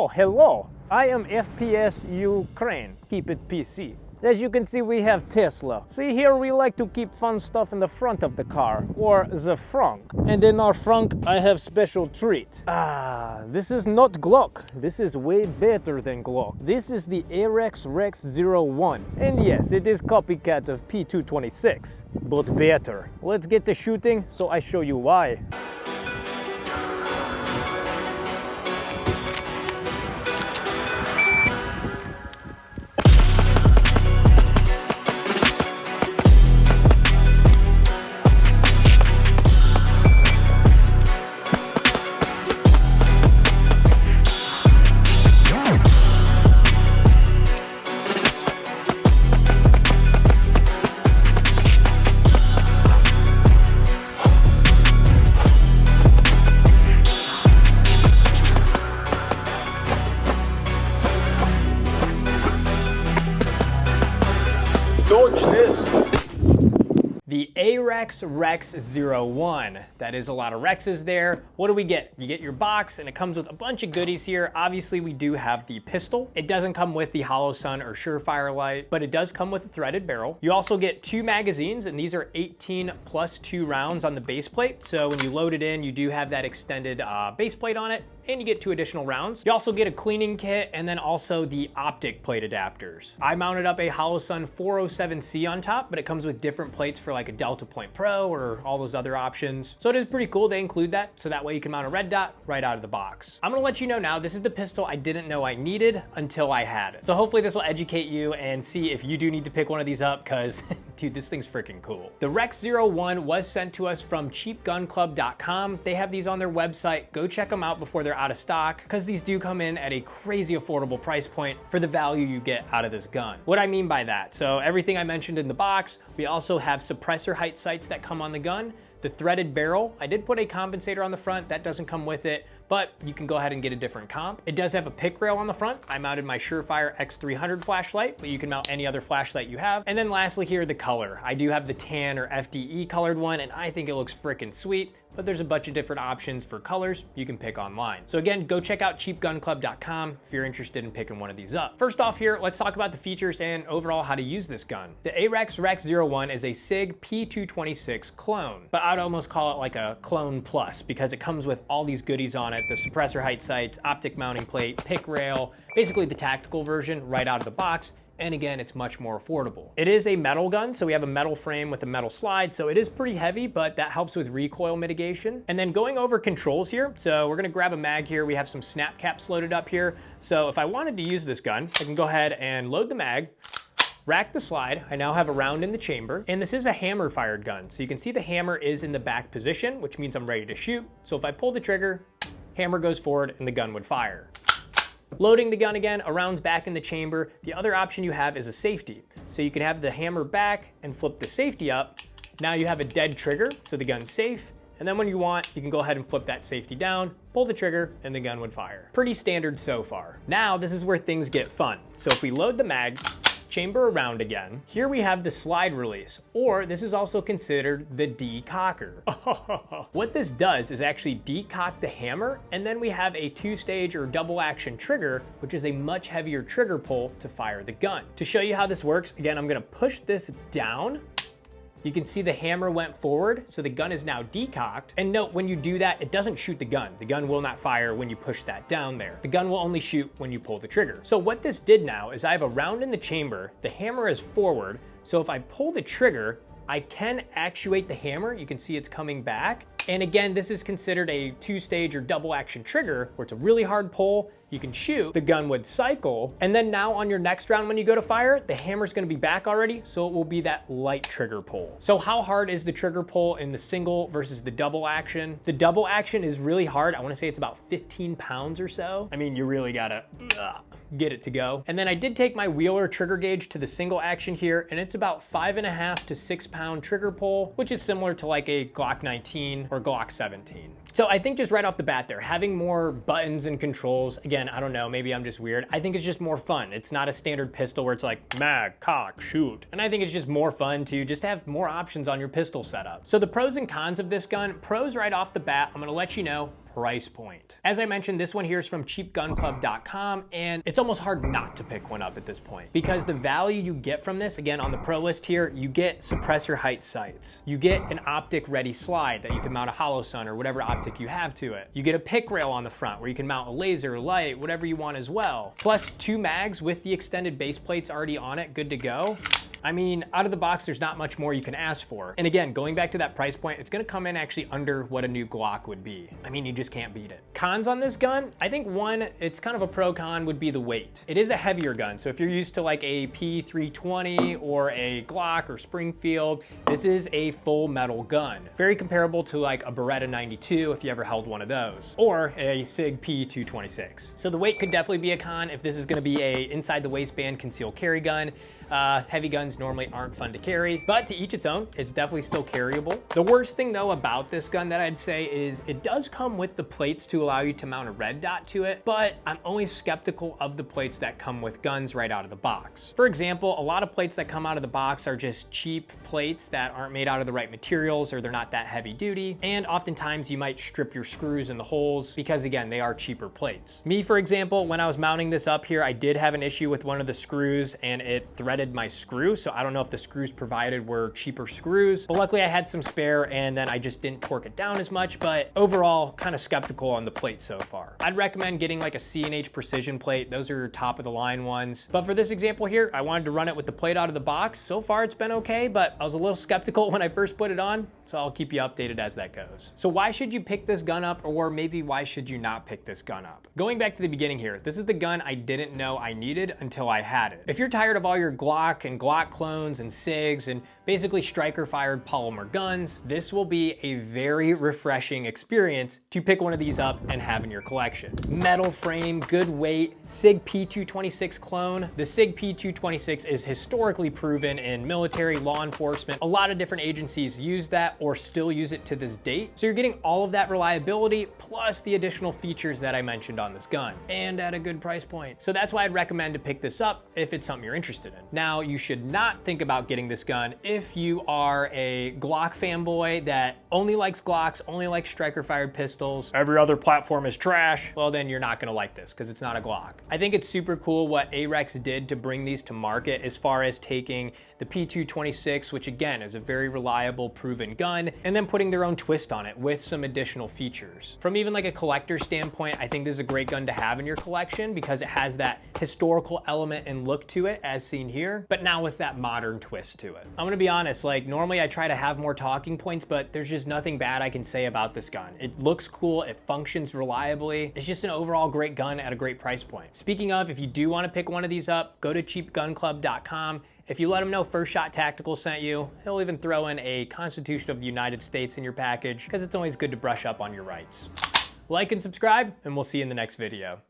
Oh, hello. I am FPS Ukraine. Keep it PC. As you can see, we have Tesla. See here, we like to keep fun stuff in the front of the car, or the frunk. And in our frunk, I have special treat. This is not Glock. This is way better than Glock. This is the AREX Rex 01. And yes, it is copycat of P226, but better. Let's get to shooting, so I show you why. Dodge this. The AREX Rex 01. That is a lot of Rexes there. What do we get? You get your box and it comes with a bunch of goodies here. Obviously we do have the pistol. It doesn't come with the Hollow Sun or Surefire light, but it does come with a threaded barrel. You also get 2 magazines, and these are 18 plus 2 rounds on the base plate. So when you load it in, you do have that extended base plate on it, and you get 2 additional rounds. You also get a cleaning kit and then also the optic plate adapters. I mounted up a Hollow Sun 407C on top, but it comes with different plates for like a Delta Point Pro or all those other options. So it is pretty cool they include that, so that way you can mount a red dot right out of the box. I'm gonna let you know now, this is the pistol I didn't know I needed until I had it. So hopefully this will educate you and see if you do need to pick one of these up, because dude, this thing's freaking cool. The Rex 01 was sent to us from cheapgunclub.com. They have these on their website. Go check them out before they're out of stock, because these do come in at a crazy affordable price point for the value you get out of this gun. What I mean by that, so everything I mentioned in the box, we also have suppressor height sights that come on the gun. The threaded barrel, I did put a compensator on the front, that doesn't come with it, but you can go ahead and get a different comp. It does have a pick rail on the front. I mounted my Surefire X300 flashlight, but you can mount any other flashlight you have. And then lastly here, the color. I do have the tan or FDE colored one, and I think it looks freaking sweet, but there's a bunch of different options for colors you can pick online. So again, go check out cheapgunclub.com if you're interested in picking one of these up. First off here, let's talk about the features and overall how to use this gun. The AREX Rex 01 is a SIG P226 clone, but I'd almost call it like a clone plus, because it comes with all these goodies on it: the suppressor height sights, optic mounting plate, pick rail, basically the tactical version right out of the box. And again, it's much more affordable. It is a metal gun, so we have a metal frame with a metal slide, so it is pretty heavy, but that helps with recoil mitigation. And then going over controls here, so we're gonna grab a mag here. We have some snap caps loaded up here. So if I wanted to use this gun, I can go ahead and load the mag, rack the slide. I now have a round in the chamber, and this is a hammer fired gun. So you can see the hammer is in the back position, which means I'm ready to shoot. So if I pull the trigger, hammer goes forward and the gun would fire. Loading the gun again, a round's back in the chamber. The other option you have is a safety. So you can have the hammer back and flip the safety up. Now you have a dead trigger, so the gun's safe. And then when you want, you can go ahead and flip that safety down, pull the trigger, and the gun would fire. Pretty standard so far. Now this is where things get fun. So if we load the mag, chamber around again, here we have the slide release, or this is also considered the decocker. What this does is actually decock the hammer, and then we have a 2-stage or double action trigger, which is a much heavier trigger pull to fire the gun. To show you how this works, again, I'm gonna push this down. You can see the hammer went forward, so the gun is now decocked. And note, when you do that, it doesn't shoot the gun. The gun will not fire when you push that down there. The gun will only shoot when you pull the trigger. So what this did now is I have a round in the chamber, the hammer is forward, so if I pull the trigger, I can actuate the hammer. You can see it's coming back. And again, this is considered a 2-stage or double action trigger, where it's a really hard pull, you can shoot, the gun would cycle, and then now on your next round when you go to fire, the hammer's gonna be back already, so it will be that light trigger pull. So how hard is the trigger pull in the single versus the double action? The double action is really hard. I wanna say it's about 15 pounds or so. I mean, you really gotta get it to go. And then I did take my Wheeler trigger gauge to the single action here, and it's about 5.5 to 6 pound trigger pull, which is similar to like a Glock 19 or Glock 17. So I think just right off the bat there, having more buttons and controls, again, I don't know, maybe I'm just weird. I think it's just more fun. It's not a standard pistol where it's like mag, cock, shoot. And I think it's just more fun to just have more options on your pistol setup. So the pros and cons of this gun, pros right off the bat, I'm gonna let you know, price point. As I mentioned, this one here is from cheapgunclub.com, and it's almost hard not to pick one up at this point because the value you get from this, again, on the pro list here, you get suppressor height sights. You get an optic ready slide that you can mount a hollow sun or whatever optic you have to it. You get a pick rail on the front where you can mount a laser, light, whatever you want as well. Plus 2 mags with the extended base plates already on it, good to go. I mean, out of the box, there's not much more you can ask for. And again, going back to that price point, it's gonna come in actually under what a new Glock would be. I mean, you just can't beat it. Cons on this gun, I think one, it's kind of a pro con would be the weight. It is a heavier gun. So if you're used to like a P226 or a Glock or Springfield, this is a full metal gun. Very comparable to like a Beretta 92 if you ever held one of those, or a SIG P226. So the weight could definitely be a con if this is gonna be a inside the waistband concealed carry gun. Heavy guns normally aren't fun to carry, but to each its own, it's definitely still carryable. The worst thing though about this gun that I'd say is it does come with the plates to allow you to mount a red dot to it, but I'm always skeptical of the plates that come with guns right out of the box. For example, a lot of plates that come out of the box are just cheap plates that aren't made out of the right materials or they're not that heavy duty, and oftentimes you might strip your screws in the holes because again, they are cheaper plates. Me, for example, when I was mounting this up here, I did have an issue with one of the screws and it threaded my screw, so I don't know if the screws provided were cheaper screws, but luckily I had some spare and then I just didn't torque it down as much, but overall kind of skeptical on the plate so far. I'd recommend getting like a C&H precision plate. Those are top of the line ones, but for this example here, I wanted to run it with the plate out of the box. So far it's been okay, but I was a little skeptical when I first put it on, so I'll keep you updated as that goes. So why should you pick this gun up, or maybe why should you not pick this gun up? Going back to the beginning here, this is the gun I didn't know I needed until I had it. If you're tired of all your Glock and Glock clones and SIGs and basically striker fired polymer guns, this will be a very refreshing experience to pick one of these up and have in your collection. Metal frame, good weight, SIG P226 clone. The SIG P226 is historically proven in military, law enforcement. A lot of different agencies use that or still use it to this date. So you're getting all of that reliability plus the additional features that I mentioned on this gun, and at a good price point. So that's why I'd recommend to pick this up if it's something you're interested in. Now, you should not think about getting this gun if you are a Glock fanboy that only likes Glocks, only likes striker fired pistols, every other platform is trash. Well, then you're not gonna like this because it's not a Glock. I think it's super cool what AREX did to bring these to market as far as taking the P226, which again is a very reliable, proven gun, and then putting their own twist on it with some additional features. From even like a collector standpoint, I think this is a great gun to have in your collection because it has that historical element and look to it as seen here, but now with that modern twist to it. I'm gonna be honest, like normally I try to have more talking points, but there's just nothing bad I can say about this gun. It looks cool, it functions reliably. It's just an overall great gun at a great price point. Speaking of, if you do wanna pick one of these up, go to cheapgunclub.com. If you let him know First Shot Tactical sent you, he'll even throw in a Constitution of the United States in your package because it's always good to brush up on your rights. Like and subscribe, and we'll see you in the next video.